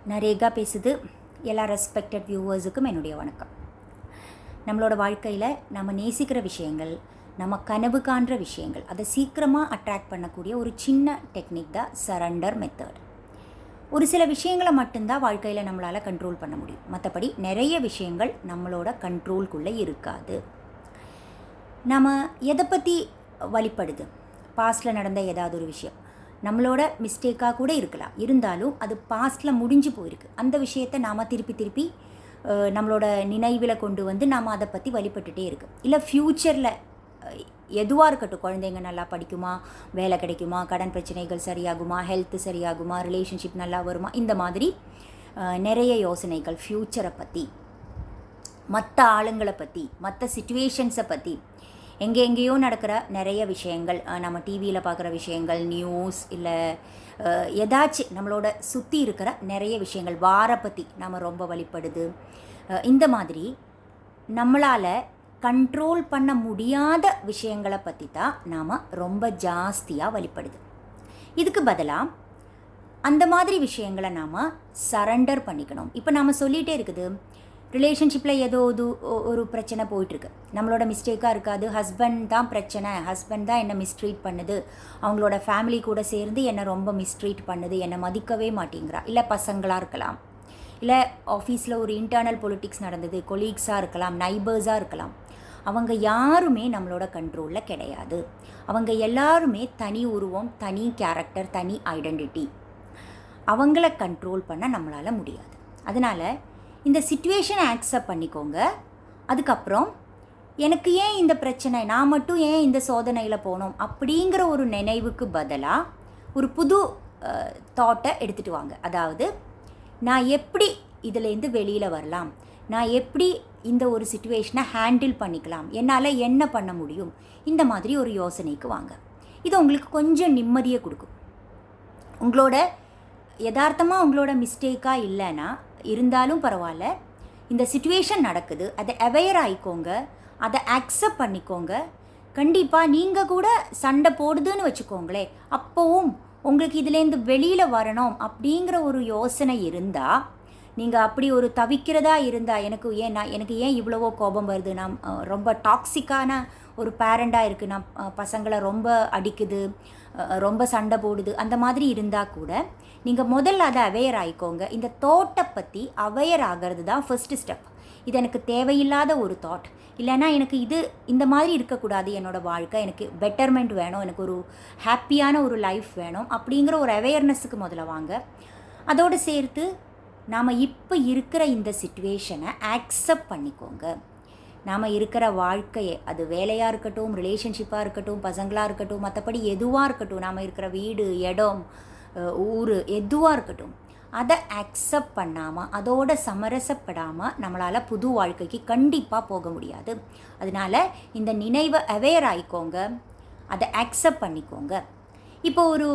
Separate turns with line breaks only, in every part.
நான் ரேகா பேசுது. எல்லா ரெஸ்பெக்டட் வியூவர்ஸுக்கும் என்னுடைய வணக்கம். நம்மளோட வாழ்க்கையில் நம்ம நேசிக்கிற விஷயங்கள், நம்ம கனவு காண்ற விஷயங்கள், அதை சீக்கிரமாக அட்ராக்ட் பண்ணக்கூடிய ஒரு சின்ன டெக்னிக் தான் சரண்டர் மெத்தட். ஒரு சில விஷயங்களை மட்டும்தான் வாழ்க்கையில் நம்மளால் கண்ட்ரோல் பண்ண முடியும். மற்றபடி நிறைய விஷயங்கள் நம்மளோட கண்ட்ரோல்குள்ளே இருக்காது. நம்ம எதை பற்றி வழிபடுது? பாஸ்டில் நடந்த ஏதாவது ஒரு விஷயம் நம்மளோட மிஸ்டேக்காக கூட இருக்கலாம். இருந்தாலும் அது பாஸ்டில் முடிஞ்சு போயிருக்கு. அந்த விஷயத்தை நாம் திருப்பி நம்மளோட நினைவில் கொண்டு வந்து நாம் அதை பற்றி வழிபட்டுட்டே இருக்கு. இல்லை ஃப்யூச்சரில் எதுவாக இருக்கட்டும், குழந்தைங்க நல்லா படிக்குமா, வேலை கிடைக்குமா, கடன் பிரச்சனைகள் சரியாகுமா, ஹெல்த்து சரியாகுமா, ரிலேஷன்ஷிப் நல்லா வருமா, இந்த மாதிரி நிறைய யோசனைகள் ஃப்யூச்சரை பற்றி, மற்ற ஆளுங்களை பற்றி, மற்ற சிச்சுவேஷன்ஸை பற்றி, எங்கேயோ நடக்கிற நிறைய விஷயங்கள், நம்ம டிவியில் பார்க்குற விஷயங்கள், நியூஸ், இல்லை ஏதாச்சும் நம்மளோட சுற்றி இருக்கிற நிறைய விஷயங்கள், வாரை பற்றி நம்ம ரொம்ப வழிபடுது. இந்த மாதிரி நம்மளால் கண்ட்ரோல் பண்ண முடியாத விஷயங்களை பற்றி தான் நாம் ரொம்ப ஜாஸ்தியாக வழிபடுது. இதுக்கு பதிலாக அந்த மாதிரி விஷயங்களை நாம் சரண்டர் பண்ணிக்கணும். இப்போ நாம் சொல்லிகிட்டே இருக்குது, ரிலேஷன்ஷிப்பில் ஏதோ ஒரு பிரச்சனை போயிட்டுருக்கு. நம்மளோட மிஸ்டேக்காக இருக்காது, ஹஸ்பண்ட் தான் பிரச்சனை, ஹஸ்பண்ட் தான் என்னை மிஸ்ட்ரீட் பண்ணுது, அவங்களோட ஃபேமிலி கூட சேர்ந்து என்னை ரொம்ப மிஸ்ட்ரீட் பண்ணுது, என்னை மதிக்கவே மாட்டேங்கிறா. இல்லை பசங்களாக இருக்கலாம், இல்லை ஆஃபீஸில் ஒரு இன்டர்னல் பொலிட்டிக்ஸ் நடந்தது, கொலீக்ஸாக இருக்கலாம், நைபர்ஸாக இருக்கலாம். அவங்க யாருமே நம்மளோட கண்ட்ரோலில் கிடையாது. அவங்க எல்லாருமே தனி உருவம், தனி கேரக்டர், தனி ஐடென்டிட்டி. அவங்கள கண்ட்ரோல் பண்ண நம்மளால் முடியாது. அதனால் இந்த சிச்சுவேஷனை ஆக்செப்ட் பண்ணிக்கோங்க. அதுக்கப்புறம் எனக்கு ஏன் இந்த பிரச்சனை, நான் மட்டும் ஏன் இந்த சோதனையில் போகணும் அப்படிங்கிற ஒரு நினைவுக்கு பதிலாக ஒரு புது தாட்டை எடுத்துகிட்டு வாங்க. அதாவது, நான் எப்படி இதிலேருந்து வெளியில் வரலாம், நான் எப்படி இந்த ஒரு சிச்சுவேஷனை ஹேண்டில் பண்ணிக்கலாம், என்னால் என்ன பண்ண முடியும், இந்த மாதிரி ஒரு யோசனைக்கு வாங்க. இது உங்களுக்கு கொஞ்சம் நிம்மதியை கொடுக்கும். உங்களோட யதார்த்தமாக உங்களோட மிஸ்டேக்காக இல்லைன்னா இருந்தாலும் பரவாயில்ல, இந்த சிச்சுவேஷன் நடக்குது, அதை அவேர் ஆகிக்கோங்க, அதை அக்செப்ட் பண்ணிக்கோங்க. கண்டிப்பாக நீங்கள் கூட சண்டை போடுதுன்னு வச்சுக்கோங்களேன், அப்போவும் உங்களுக்கு இதுலேருந்து வெளியில் வரணும் அப்படிங்கிற ஒரு யோசனை இருந்தால், நீங்கள் அப்படி ஒரு தவிக்கிறதா இருந்தால், எனக்கு ஏன் இவ்வளவோ கோபம் வருது, நான் ரொம்ப டாக்ஸிக்கான ஒரு பேரண்டாக இருக்குது, நான் பசங்களை ரொம்ப அடிக்குது, ரொம்ப சண்டை போடுது, அந்த மாதிரி இருந்தால் கூட நீங்கள் முதல்ல அதை அவேர் ஆகிக்கோங்க. இந்த தாட்டை பற்றி அவேர் ஆகிறது தான் ஃபர்ஸ்ட் ஸ்டெப். இது எனக்கு தேவையில்லாத ஒரு தாட், இல்லைன்னா எனக்கு இந்த மாதிரி இருக்கக்கூடாது, என்னோடய வாழ்க்கை, எனக்கு பெட்டர்மெண்ட் வேணும், எனக்கு ஒரு ஹாப்பியான ஒரு லைஃப் வேணும் அப்படிங்கிற ஒரு அவேர்னஸுக்கு முதல்ல வாங்க. அதோடு சேர்த்து நாம் இப்போ இருக்கிற இந்த சிச்சுவேஷனை ஆக்செப்ட் பண்ணிக்கோங்க. நாம் இருக்கிற வாழ்க்கையை, அது வேலையாக இருக்கட்டும், ரிலேஷன்ஷிப்பாக இருக்கட்டும், பசங்களாக இருக்கட்டும், மற்றபடி எதுவாக இருக்கட்டும், நாம் இருக்கிற வீடு, இடம், ஊர், எதுவாக இருக்கட்டும், அதை அக்செப்ட் பண்ணாமல், அதோட சமரசப்படாமல் நம்மளால் புது வாழ்க்கைக்கு கண்டிப்பாக போக முடியாது. அதனால் இந்த நினைவை அவேர் ஆகிக்கோங்க, அதை அக்செப்ட் பண்ணிக்கோங்க. இப்போ ஒரு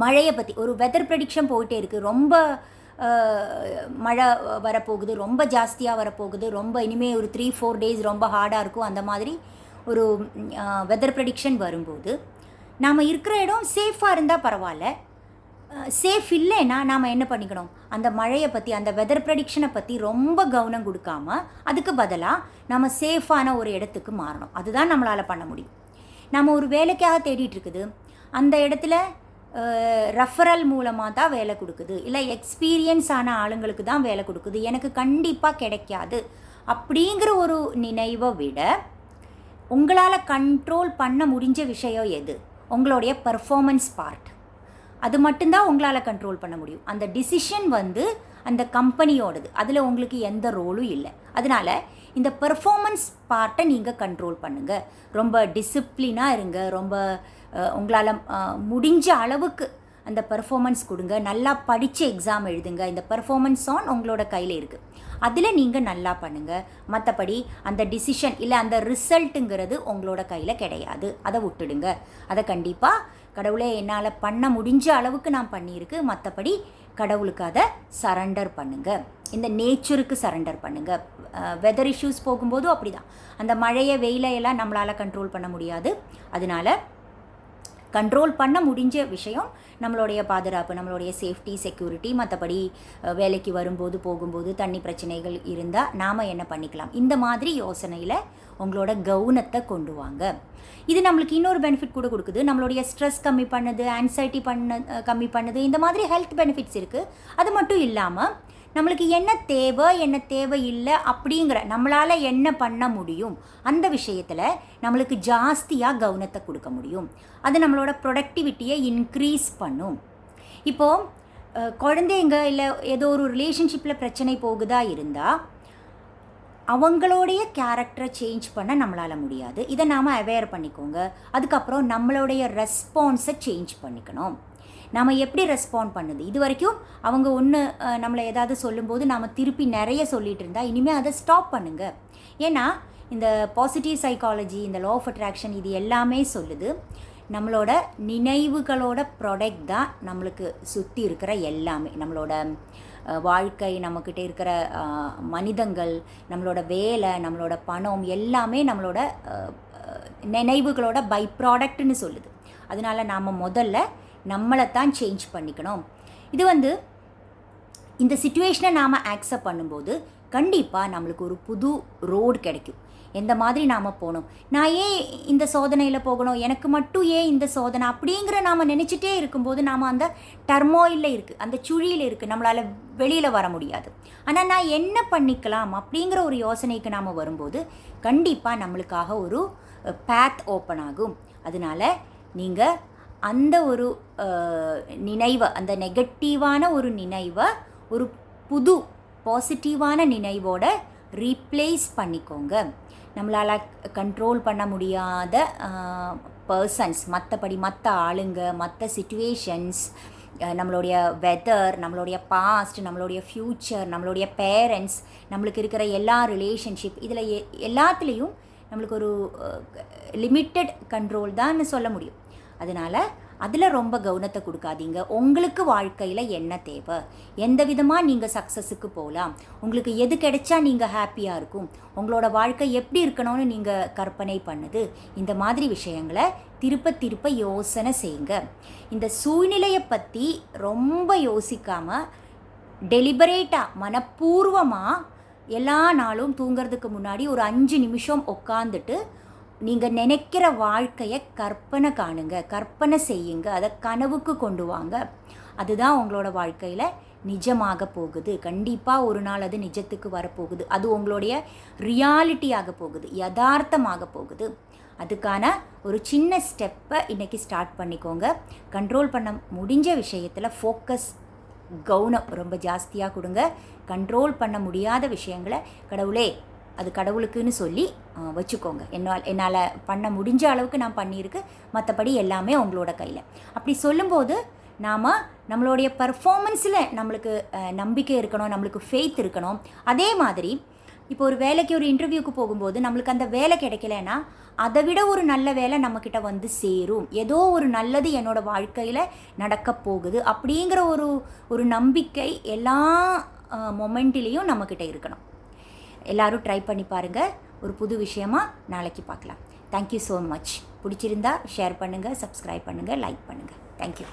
மழையை பற்றி ஒரு வெதர் ப்ரெடிக்ஷன் போயிட்டே இருக்குது. ரொம்ப மழை வரப்போகுது, ரொம்ப ஜாஸ்தியாக வரப்போகுது, ரொம்ப இனிமேல் ஒரு 3-4 டேஸ் ரொம்ப ஹார்டாக இருக்கும். அந்த மாதிரி ஒரு வெதர் ப்ரெடிக்ஷன் வரும்போது நாம் இருக்கிற இடம் சேஃபாக இருந்தால் பரவாயில்ல, சேஃப் இல்லைன்னா நாம் என்ன பண்ணிக்கணும், அந்த மழையை பற்றி, அந்த வெதர் ப்ரெடிக்ஷனை பற்றி ரொம்ப கவனம் கொடுக்காம அதுக்கு பதிலாக நம்ம சேஃபான ஒரு இடத்துக்கு மாறணும். அதுதான் நம்மளால் பண்ண முடியும். நம்ம ஒரு வேலைக்காக தேடிட்டு இருக்குது, அந்த இடத்துல ரெஃபரல் மூலமாக தான் வேலை கொடுக்குது, இல்லை எக்ஸ்பீரியன்ஸ் ஆன ஆளுங்களுக்கு தான் வேலை கொடுக்குது, எனக்கு கண்டிப்பாக கிடைக்காது அப்படிங்கிற ஒரு நினைவை விட, உங்களால் கண்ட்ரோல் பண்ண முடிஞ்ச விஷயம் எது, உங்களுடைய பர்ஃபார்மன்ஸ் பார்ட், அது மட்டும்தான் உங்களால் கண்ட்ரோல் பண்ண முடியும். அந்த டிசிஷன் அந்த கம்பெனியோடது, அதில் உங்களுக்கு எந்த ரோலும் இல்லை. அதனால் இந்த பர்ஃபார்மன்ஸ் பார்ட்டை நீங்கள் கண்ட்ரோல் பண்ணுங்கள். ரொம்ப டிசிப்ளினாக இருங்க, ரொம்ப உங்களால் முடிஞ்ச அளவுக்கு அந்த பர்ஃபார்மன்ஸ் கொடுங்க. நல்லா படித்து எக்ஸாம் எழுதுங்க. இந்த பர்ஃபார்மன்ஸ் உங்களோட கையில் இருக்குது, அதில் நீங்கள் நல்லா பண்ணுங்கள். மற்றபடி அந்த டிசிஷன் இல்லை அந்த ரிசல்ட்டுங்கிறது உங்களோட கையில் கிடையாது, அதை விட்டுடுங்க. அதை கண்டிப்பாக கடவுளே என்னால் பண்ண முடிஞ்ச அளவுக்கு நான் பண்ணியிருக்கு, மற்றபடி கடவுளுக்கு அதை சரண்டர் பண்ணுங்கள். இந்த நேச்சருக்கு சரண்டர் பண்ணுங்கள். வெதர் இஷ்யூஸ் போகும்போதும் அப்படி தான், அந்த மழையை வெயிலையெல்லாம் நம்மளால் கண்ட்ரோல் பண்ண முடியாது. அதனால் கண்ட்ரோல் பண்ண முடிஞ்ச விஷயம் நம்மளுடைய பாதுகாப்பு, நம்மளுடைய சேஃப்டி, செக்யூரிட்டி, மற்றபடி வேலைக்கு வரும்போது போகும்போது தண்ணி பிரச்சனைகள் இருந்தால் நாம் என்ன பண்ணிக்கலாம், இந்த மாதிரி யோசனையில் உங்களோட கவனத்தை கொண்டு வாங்க. இது நம்மளுக்கு இன்னொரு பெனிஃபிட் கூட கொடுக்குது. நம்மளுடைய ஸ்ட்ரெஸ் கம்மி பண்ணுது, ஆன்சைட்டி கம்மி பண்ணுது, இந்த மாதிரி ஹெல்த் பெனிஃபிட்ஸ் இருக்குது. அது மட்டும் இல்லாமல் நம்மளுக்கு என்ன தேவை என்ன தேவையில்லை அப்படிங்கிற நம்மளால் என்ன பண்ண முடியும் அந்த விஷயத்தில் நம்மளுக்கு ஜாஸ்தியாக கவனத்தை கொடுக்க முடியும். அது நம்மளோட ப்ரொடக்டிவிட்டியை இன்க்ரீஸ் பண்ணும். இப்போது குழந்தைங்க இல்லை ஏதோ ஒரு ரிலேஷன்ஷிப்பில் பிரச்சனை போகுதா இருந்தால் அவங்களுடைய கேரக்டரை சேஞ்ச் பண்ண நம்மளால் முடியாது. இதை நாம் அவேர் பண்ணிக்கோங்க. அதுக்கப்புறம் நம்மளுடைய ரெஸ்பான்ஸை சேஞ்ச் பண்ணிக்கணும். நாம் எப்படி ரெஸ்பாண்ட் பண்ணுது, இது வரைக்கும் அவங்க நம்மளை ஏதாவது சொல்லும்போது நாம் திருப்பி நிறைய சொல்லிகிட்டு இருந்தால் இனிமேல் அதை ஸ்டாப் பண்ணுங்கள். ஏன்னா இந்த பாசிட்டிவ் சைக்காலஜி, இந்த லா ஆஃப் அட்ராக்ஷன், இது எல்லாமே சொல்லுது நம்மளோட நினைவுகளோட ப்ராடக்ட் தான் நம்மளுக்கு சுற்றி இருக்கிற எல்லாமே. நம்மளோட வாழ்க்கை, நம்மக்கிட்ட இருக்கிற மனிதங்கள், நம்மளோட வேலை, நம்மளோட பணம் எல்லாமே நம்மளோட நினைவுகளோட பை ப்ராடக்ட்னு சொல்லுது. அதனால் நாம் முதல்ல நம்மளைத்தான் சேஞ்ச் பண்ணிக்கணும். இது இந்த சிச்சுவேஷனை நாம் ஆக்செப்ட் பண்ணும்போது கண்டிப்பாக நம்மளுக்கு ஒரு புது ரோடு கிடைக்கும். எந்த மாதிரி நாம் போகணும், நான் ஏன் இந்த சோதனையில் போகணும், எனக்கு மட்டும் ஏன் இந்த சோதனை அப்படிங்கிற நாம் நினச்சிட்டே இருக்கும்போது நாம் அந்த டர்மோயில் இருக்குது, அந்த சுழியில் இருக்குது, நம்மளால் வெளியில் வர முடியாது. ஆனால் நான் என்ன பண்ணிக்கலாம் அப்படிங்கிற ஒரு யோசனைக்கு நாம் வரும்போது கண்டிப்பாக நம்மளுக்காக ஒரு பேத் ஓப்பன் ஆகும். அதனால் நீங்கள் அந்த ஒரு நினைவை, அந்த நெகட்டிவான ஒரு நினைவை ஒரு புது பாசிட்டிவான நினைவோட ரீப்ளேஸ் பண்ணிக்கோங்க. நம்மளால் கண்ட்ரோல் பண்ண முடியாத பர்சன்ஸ், மற்ற ஆளுங்க, மற்ற சிச்சுவேஷன்ஸ், நம்மளுடைய வெதர், நம்மளுடைய பாஸ்ட், நம்மளுடைய ஃப்யூச்சர், நம்மளுடைய பேரண்ட்ஸ், நம்மளுக்கு இருக்கிற எல்லா ரிலேஷன்ஷிப், இதில் எல்லாத்துலேயும் நம்மளுக்கு ஒரு லிமிட்டட் கண்ட்ரோல் தான் சொல்ல முடியும். அதனால் அதில் ரொம்ப கவனத்தை கொடுக்காதீங்க. உங்களுக்கு வாழ்க்கையில் என்ன தேவை, எந்த விதமாக நீங்கள் சக்ஸஸுக்கு போகலாம், உங்களுக்கு எது கிடைச்சா நீங்கள் ஹாப்பியாக இருக்கும், உங்களோட வாழ்க்கை எப்படி இருக்கணும்னு நீங்கள் கற்பனை பண்ணுது, இந்த மாதிரி விஷயங்களை திருப்ப யோசனை செய்யுங்க. இந்த சூழ்நிலையை பற்றி ரொம்ப யோசிக்காமல் டெலிபரேட்டாக, மனப்பூர்வமாக எல்லா நாளும் தூங்கிறதுக்கு முன்னாடி ஒரு 5 நிமிஷம் உட்காந்துட்டு நீங்கள் நினைக்கிற வாழ்க்கையை கற்பனை செய்யுங்க, அதை கனவுக்கு கொண்டு வாங்க. அதுதான் உங்களோட வாழ்க்கையில் நிஜமாக போகுது. கண்டிப்பாக ஒரு நாள் அது நிஜத்துக்கு வரப்போகுது. அது உங்களுடைய ரியாலிட்டியாக போகுது, யதார்த்தமாக போகுது. அதுக்கான ஒரு சின்ன ஸ்டெப்பை இன்றைக்கி ஸ்டார்ட் பண்ணிக்கோங்க. கண்ட்ரோல் பண்ண முடிஞ்ச விஷயத்தில் ஃபோக்கஸ், கவனம் ரொம்ப ஜாஸ்தியாக கொடுங்க. கண்ட்ரோல் பண்ண முடியாத விஷயங்களை கடவுளே, அது கடவுளுக்குன்னு சொல்லி வச்சுக்கோங்க. என்னால் பண்ண முடிஞ்ச அளவுக்கு நான் பண்ணியிருக்கு, மற்றபடி எல்லாமே உங்களோட கையில். அப்படி சொல்லும்போது நாம் நம்மளுடைய பர்ஃபார்மன்ஸில் நம்மளுக்கு நம்பிக்கை இருக்கணும், நம்மளுக்கு ஃபெய்த் இருக்கணும். அதே மாதிரி இப்போ ஒரு வேலைக்கு, ஒரு இன்டர்வியூக்கு போகும்போது நம்மளுக்கு அந்த வேலை கிடைக்கலன்னா அதை விட ஒரு நல்ல வேலை நம்மக்கிட்ட வந்து சேரும், ஏதோ ஒரு நல்லது என்னோடய வாழ்க்கையில் நடக்க போகுது அப்படிங்கிற ஒரு நம்பிக்கை எல்லா மொமெண்ட்லேயும் நம்மக்கிட்ட இருக்கணும். எல்லோரும் ட்ரை பண்ணி பாருங்கள். ஒரு புது விஷயமாக நாளைக்கு பார்க்கலாம். Thank you so much. பிடிச்சிருந்தா ஷேர் பண்ணுங்கள், சப்ஸ்கிரைப் பண்ணுங்கள், லைக் பண்ணுங்கள். தேங்க்யூ.